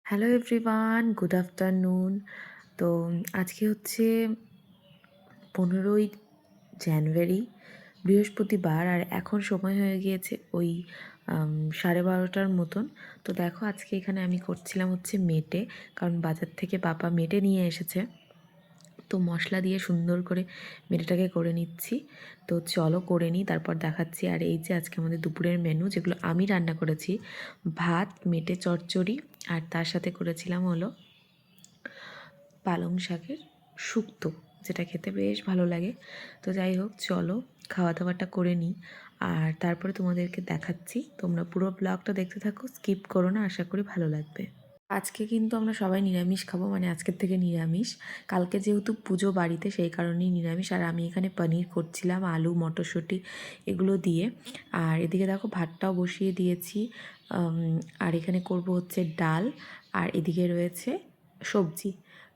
Hello everyone, good afternoon. তো আজকে হচ্ছে 15ই জানুয়ারি, বৃহস্পতিবার। আর এখন সময় হয়ে গিয়েছে ওই 12:30টার মতন। তো দেখো, আজকে এখানে আমি করছিলাম হচ্ছে মেটে, কারণ বাজার থেকে বাবা মেটে নিয়ে এসেছে। তো মশলা দিয়ে সুন্দর করে মেটেটাকে করে নিচ্ছি। তো চলো করে নিই, তারপর দেখাচ্ছি। আর এই যে আজকে আমাদের দুপুরের মেনু, যেগুলো আমি রান্না করেছি: ভাত, মেটে চচ্চড়ি, আর তার সাথে করেছিলাম হলো পালং শাকের শুক্তো, যেটা খেতে বেশ ভালো লাগে। তো যাই হোক, চলো খাওয়া দাওয়াটা করে নিই, আর তারপরে তোমাদেরকে দেখাচ্ছি। তোমরা পুরো ব্লগটা দেখতে থাকো, স্কিপ করো না, আশা করি ভালো লাগবে। আজকে কিন্তু আমরা সবাই নিরামিষ খাবো, মানে আজকের থেকে নিরামিষ। কালকে যেহেতু পুজো বাড়িতে, সেই কারণেই নিরামিষ। আর আমি এখানে পনির করছিলাম আলু মটরশুঁটি এগুলো দিয়ে। আর এদিকে দেখো, ভাতটাও বসিয়ে দিয়েছি। আর এখানে করব হচ্ছে ডাল, আর এদিকে রয়েছে সবজি।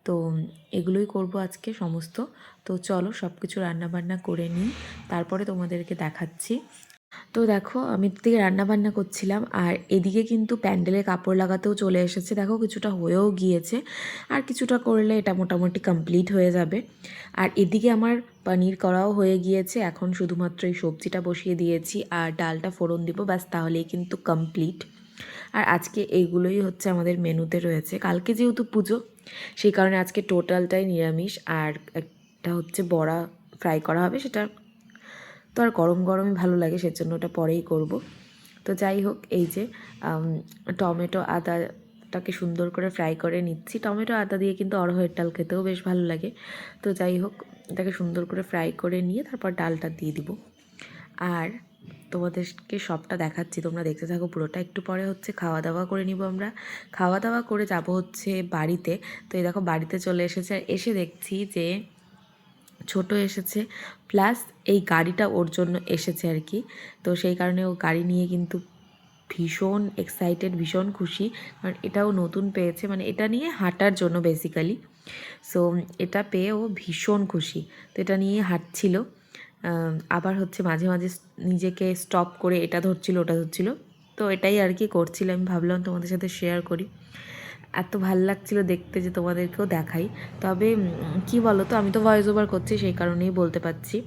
তো এগুলোই করব আজকে সমস্ত। তো চলো সব কিছু রান্নাবান্না করে নিই, তারপরে তোমাদেরকে দেখাচ্ছি। তো দেখো, আমি এদিকে রান্নাবান্না করছিলাম, আর এদিকে কিন্তু প্যান্ডেলে কাপড় লাগাতেও চলে এসেছে। দেখো, কিছুটা হয়েও গিয়েছে, আর কিছুটা করলে এটা মোটামুটি কমপ্লিট হয়ে যাবে। আর এদিকে আমার পনির করাও হয়ে গিয়েছে। এখন শুধুমাত্র এই সবজিটা বসিয়ে দিয়েছি আর ডালটা ফোড়ন দিব, ব্যাস, তাহলেই কিন্তু কমপ্লিট। আর আজকে এইগুলোই হচ্ছে আমাদের মেনুতে রয়েছে। কালকে যেহেতু পুজো, সেই কারণে আজকে টোটালটাই নিরামিষ। আর একটা হচ্ছে বড়া ফ্রাই করা হবে, সেটা তো আর গরম গরমই ভালো লাগে, সেজন্য ওটা পরেই করব। তো যাই হোক, এই যে টমেটো আদাটাকে সুন্দর করে ফ্রাই করে নিচ্ছি। টমেটো আদা দিয়ে কিন্তু অড়হরের ডাল খেতেও বেশ ভালো লাগে। তো যাই হোক, এটাকে সুন্দর করে ফ্রাই করে নিয়ে তারপর ডালটা দিয়ে দিব। আর তোমাদেরকে সবটা দেখাচ্ছি, তোমরা দেখতে থাকো পুরোটা। একটু পরে হচ্ছে খাওয়া দাওয়া করে নিব আমরা। খাওয়া দাওয়া করে যাব হচ্ছে বাড়িতে। তো এই দেখো, বাড়িতে চলে এসেছে। আর এসে দেখছি যে ছোট এসেছে, প্লাস এই গাড়িটা ওর জন্য এসেছে আর কি। তো সেই কারণে ও গাড়ি নিয়ে কিন্তু ভীষণ এক্সাইটেড, ভীষণ খুশি, কারণ এটাও নতুন পেয়েছে, মানে এটা নিয়ে হাঁটার জন্য বেসিক্যালি। সো এটা পেয়ে ও ভীষণ খুশি। তো এটা নিয়ে হাঁটছিল। আবার হচ্ছে মাঝে মাঝে নিজেকে স্টপ করে এটা ধরছিল ওটা ধরছিল। তো এটাই আর কি করছিল, আমি ভাবলাম তোমাদের সাথে শেয়ার করি। এত ভাল লাগছিল দেখতে যে তোমাদেরকেও দেখাই। তবে কি বলো তো, আমি তো ভয়েস ওভার করছি, সেই কারণেই বলতে পারছি।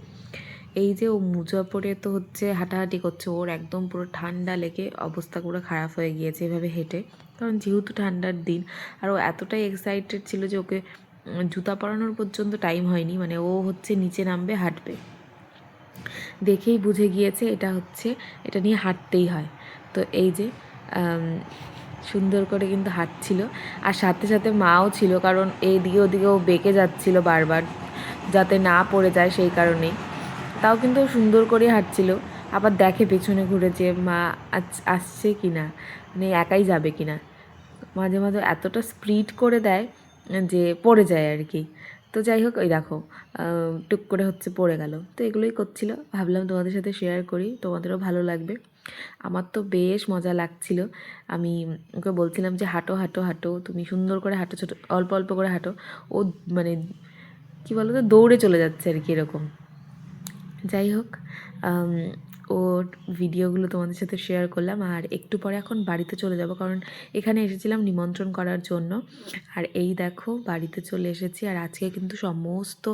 এই যে ও মোজা পরে তো হচ্ছে হাঁটাহাঁটি করছে, ওর একদম পুরো ঠান্ডা লেগে অবস্থা পুরো খারাপ হয়ে গিয়েছে এভাবে হেঁটে, কারণ যেহেতু ঠান্ডার দিন। আর ও এতটাই এক্সাইটেড ছিল যে ওকে জুতা পরানোর পর্যন্ত টাইম হয়নি, মানে ও হচ্ছে নিচে নামবে, হাঁটবে। দেখেই বুঝে গিয়েছে এটা নিয়ে হাঁটতেই হয়। তো এই যে সুন্দর করে কিন্তু হাঁটছিল, আর সাথে সাথে মাও ছিল, কারণ এইদিকে ওদিকে ও বেঁকে যাচ্ছিল বারবার, যাতে না পড়ে যায়, সেই কারণেই। তাও কিন্তু সুন্দর করে হাঁটছিল। আবার দেখে পেছনে ঘুরে যে মা আসছে কি না, মানে একাই যাবে কি না। মাঝে মাঝে এতটা স্পিড করে দেয় যে পড়ে যায় আর কি। তো যাই হোক, ওই দেখো টুক করে হচ্ছে পড়ে গেল। তো এগুলোই করছিল, ভাবলাম তোমাদের সাথে শেয়ার করি, তোমাদেরও ভালো লাগবে। আমার তো বেশ মজা লাগছিল। আমি ওকে বলছিলাম যে হাঁটো হাঁটো হাঁটো, তুমি সুন্দর করে হাঁটো, ছোটো অল্প অল্প করে হাঁটো। ও মানে কী বলো তো, দৌড়ে চলে যাচ্ছে আর কি, এরকম। যাই হোক, ওর ভিডিওগুলো তোমাদের সাথে শেয়ার করলাম। আর একটু পরে এখন বাড়িতে চলে যাব, কারণ এখানে এসেছিলাম নিমন্ত্রণ করার জন্য। আর এই দেখো, বাড়িতে চলে এসেছি। আর আজকে কিন্তু সমস্ত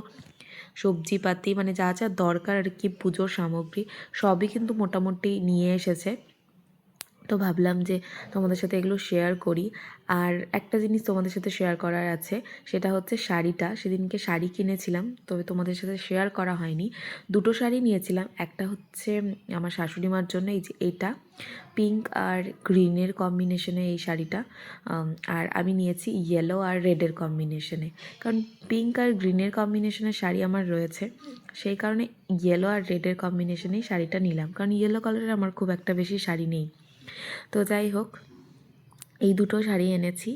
সবজিপাতি, মানে যা যা দরকার আর কি, পুজোর সামগ্রী সবই কিন্তু মোটামুটি নিয়ে এসেছে। তো ভাবলাম যে তোমাদের সাথে এগুলো শেয়ার করি। আর একটা জিনিস তোমাদের সাথে শেয়ার করার আছে, সেটা হচ্ছে শাড়িটা। সেদিনকে শাড়ি কিনেছিলাম, তবে তোমাদের সাথে শেয়ার করা হয়নি। দুটো শাড়ি নিয়েছিলাম। একটা হচ্ছে আমার শাশুড়ি মার জন্য, এই যে এটা পিঙ্ক আর গ্রিনের কম্বিনেশনে এই শাড়িটা। আর আমি নিয়েছি ইয়েলো আর রেডের কম্বিনেশনে, কারণ পিঙ্ক আর গ্রিনের কম্বিনেশনের শাড়ি আমার রয়েছে, সেই কারণে ইয়েলো আর রেডের কম্বিনেশনেই শাড়িটা নিলাম, কারণ ইয়েলো কালারের আমার খুব একটা বেশি শাড়ি নেই। তো যাই হোক, এই দুটো শাড়ি এনেছি।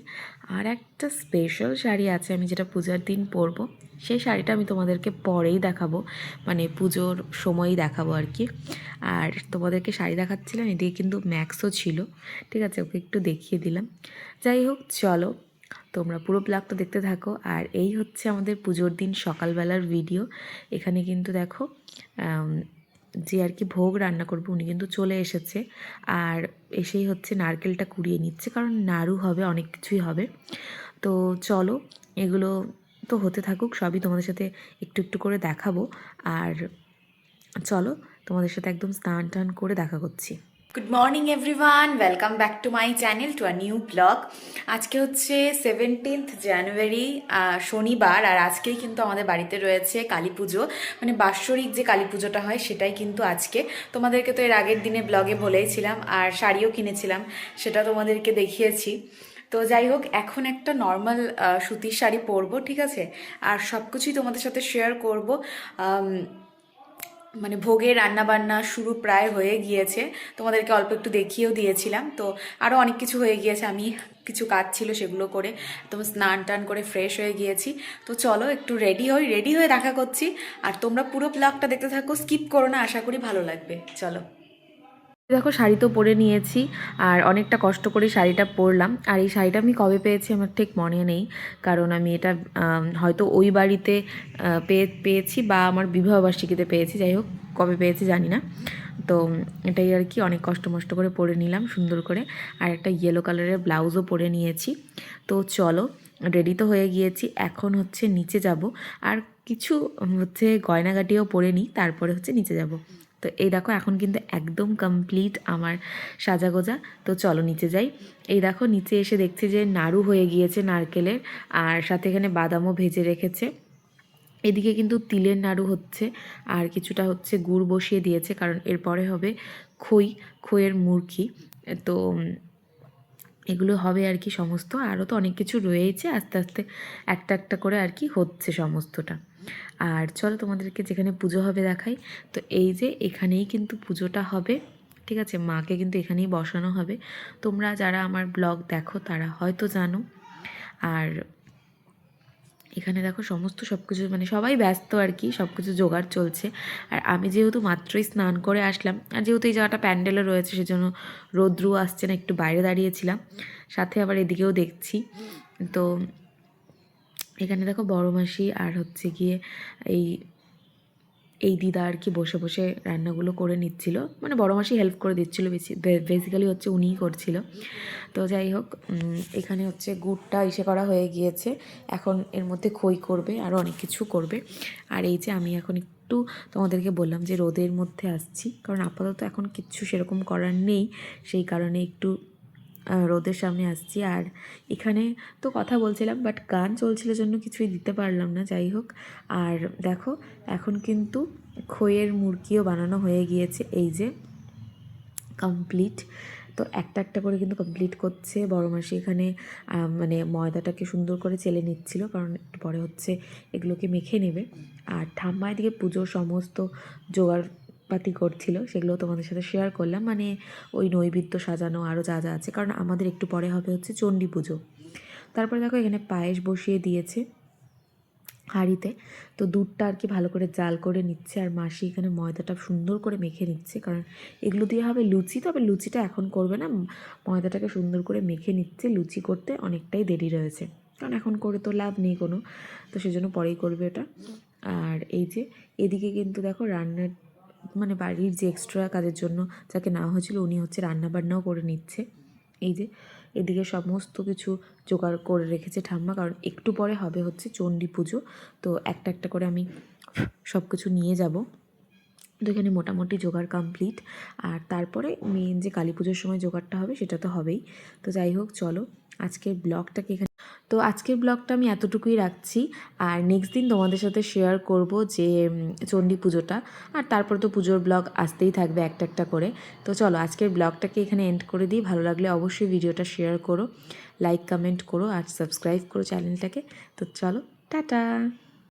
আর একটা স্পেশাল শাড়ি আছে, আমি যেটা পূজার দিন পরবো। সেই শাড়িটা আমি তোমাদেরকে পরেই দেখাবো, মানে পুজোর সময়ই দেখাবো আর কি। আর তোমাদেরকে শাড়ি দেখাচ্ছিলাম, এদিকে কিন্তু ম্যাক্সও ছিল, ঠিক আছে, ওকে একটু দেখিয়ে দিলাম। যাই হোক, চলো তোমরা পুরো ব্লগটা দেখতে থাকো। আর এই হচ্ছে আমাদের পুজোর দিন সকালবেলার ভিডিও। এখানে কিন্তু দেখো যে আর কি ভোগ রান্না করবে উনি কিন্তু চলে এসেছে, আর এসেই হচ্ছে নারকেলটা কুড়িয়ে নিচ্ছে, কারণ নাড়ু হবে, অনেক কিছুই হবে। তো চলো এগুলো তো হতে থাকুক, সবই তোমাদের সাথে একটু একটু করে দেখাবো। আর চলো তোমাদের সাথে একদম স্নান টান করে দেখা করছি। Good morning everyone, welcome back to my channel, to a new blog. আজকে হচ্ছে 17th জানুয়ারি, শনিবার। আর আজকেই কিন্তু আমাদের বাড়িতে রয়েছে কালী পুজো, মানে বাৎসরিক যে কালী পুজোটা হয় সেটাই কিন্তু আজকে। তোমাদেরকে তো এর আগের দিনে ব্লগে বলেইছিলাম, আর শাড়িও কিনেছিলাম, সেটা তোমাদেরকে দেখিয়েছি। তো যাই হোক, এখন একটা নর্মাল সুতির শাড়ি পরবো, ঠিক আছে? আর সব কিছুই তোমাদের সাথে শেয়ার করবো। মানে ভোগের রান্নাবান্না শুরু প্রায় হয়ে গিয়েছে, তোমাদেরকে অল্প একটু দেখিয়েও দিয়েছিলাম। তো আরও অনেক কিছু হয়ে গিয়েছে, আমি কিছু কাজ ছিল সেগুলো করে একদম স্নান টান করে ফ্রেশ হয়ে গিয়েছি। তো চলো একটু রেডি হয়ে দেখা করছি। আর তোমরা পুরো ব্লগটা দেখতে থাকো, স্কিপ করো না, আশা করি ভালো লাগবে। চলো। দেখো শাড়ি তো পরে নিয়েছি, আর অনেকটা কষ্ট করে শাড়িটা পরলাম। আর এই শাড়িটা আমি কবে পেয়েছি আমার ঠিক মনে নেই, কারণ আমি এটা হয়তো ওই বাড়িতে পেয়েছি বা আমার বিবাহবার্ষিকীতে পেয়েছি, যাই হোক কবে পেয়েছি জানি না। তো এটাই আর কি, অনেক কষ্ট মষ্ট করে পরে নিলাম সুন্দর করে। আর একটা ইয়েলো কালারের ব্লাউজও পরে নিয়েছি। তো চলো রেডি তো হয়ে গিয়েছি, এখন হচ্ছে নিচে যাব। আর কিছু হচ্ছে গয়নাগাটিও পরে নিই, তারপরে হচ্ছে নিচে যাব। তো এই দেখো এখন কিন্তু একদম কমপ্লিট আমার সাজাগোজা। তো চলো নিচে যাই। এই দেখো নিচে এসে দেখছি যে নাড়ু হয়ে গিয়েছে নারকেলের, আর সাথে এখানে বাদামও ভেজে রেখেছে। এদিকে কিন্তু তিলের নাড়ু হচ্ছে, আর কিছুটা হচ্ছে গুড় বসিয়ে দিয়েছে, কারণ এরপরে হবে খইয়ের মুরকি। তো এগুলো হবে আর কি সমস্ত, আরও তো অনেক কিছু রয়েছে, আস্তে আস্তে একটা একটা করে আর কি হচ্ছে সমস্তটা। আর চলো তোমাদেরকে যেখানে পুজো হবে দেখাই। তো এই যে এখানেই কিন্তু পুজোটা হবে, ঠিক আছে? মাকে কিন্তু এখানেই বসানো হবে। তোমরা যারা আমার ব্লগ দেখো তারা হয়তো জানো। আর এখানে দেখো সমস্ত সব কিছু, মানে সবাই ব্যস্ত আর কি, সব কিছু জোগাড় চলছে। আর আমি যেহেতু মাত্রই স্নান করে আসলাম, আর যেহেতু এই জায়গাটা প্যান্ডেলে রয়েছে সেজন্য রৌদ্রু আসছে না, একটু বাইরে দাঁড়িয়েছিলাম, সাথে আবার এদিকেও দেখছি। তো এখানে দেখো বড় মাসি আর হচ্ছে গিয়ে এই এই দিদা আর কি বসে বসে রান্নাগুলো করে নিচ্ছিল, মানে বড় মাসি হেল্প করে দিচ্ছিলো, বেসিক্যালি হচ্ছে উনিই করছিল। তো যাই হোক, এখানে হচ্ছে গুড়টা ইসে করা হয়ে গিয়েছে, এখন এর মধ্যে খই করবে, আরও অনেক কিছু করবে। আর এই যে আমি এখন একটু তোমাদেরকে বললাম যে রোদের মধ্যে আসছি, কারণ আপাতত এখন কিচ্ছু সেরকম করার নেই, সেই কারণে একটু রোদের সামনে আসছি। আর এখানে তো কথা বলছিলাম, বাট গান চলছিল জন্য কিছুই দিতে পারলাম না, যাই হোক। আর দেখো এখন কিন্তু খইয়ের মুরগিও বানানো হয়ে গিয়েছে, এই যে কমপ্লিট। তো একটা একটা করে কিন্তু কমপ্লিট করছে বড় মাসি এখানে, মানে ময়দাটাকে সুন্দর করে চেলে নিচ্ছিল, কারণ একটু পরে হচ্ছে এগুলোকে মেখে নেবে। আর ঠাম্মা এদিকে পুজোর সমস্ত জোগাড়পাতি করছিল, সেগুলো তোমাদের সাথে শেয়ার করলাম, মানে ওই নৈবেদ্য সাজানো আরও যা যা আছে, কারণ আমাদের একটু পরে হবে হচ্ছে চণ্ডী পুজো। তারপরে দেখো এখানে পায়েস বসিয়ে দিয়েছে হাঁড়িতে। তো দুধটা আর কি ভালো করে জাল করে নিচ্ছে, আর মাসি এখানে ময়দাটা সুন্দর করে মেখে নিচ্ছে, কারণ এগুলো দিয়ে হবে লুচি। তবে লুচিটা এখন করবে না, ময়দাটাকে সুন্দর করে মেখে নিচ্ছে, লুচি করতে অনেকটাই দেরি রয়েছে, কারণ এখন করে তো লাভ নেই কোনো, তো সেজন্য পরেই করবে এটা। আর এই যে এদিকে কিন্তু দেখো রান্নার, মানে বাড়ির যে এক্সট্রা কাজের জন্য যাকে নেওয়া হয়েছিল উনি হচ্ছে রান্নাবান্নাও করে নিচ্ছে। এই যে এদিকে সমস্ত কিছু জোগাড় করে রেখেছে ঠাম্মা, কারণ একটু পরে হবে হচ্ছে চণ্ডী পুজো। তো একটা একটা করে আমি সব কিছু নিয়ে যাব। তো এখানে মোটামুটি জোগাড় কমপ্লিট। আর তারপরে মেন যে কালী পুজোর সময় জোগাড়টা হবে সেটা তো হবেই। তো যাই হোক চলো আজকের ব্লগটাকে এখানে, তো আজকের ব্লগটা আমি এতটুকুই রাখছি। আর নেক্সট দিন তোমাদের সাথে শেয়ার করব যে চণ্ডী পুজোটা, আর তারপর তো পুজোর ব্লগ আসতেই থাকবে একটা একটা করে। তো চলো আজকের ব্লগটাকে এখানে এন্ড করে দিই। ভালো লাগলে অবশ্যই ভিডিওটা শেয়ার করো, লাইক কমেন্ট করো, আর সাবস্ক্রাইব করো চ্যানেলটাকে। তো চলো টাটা।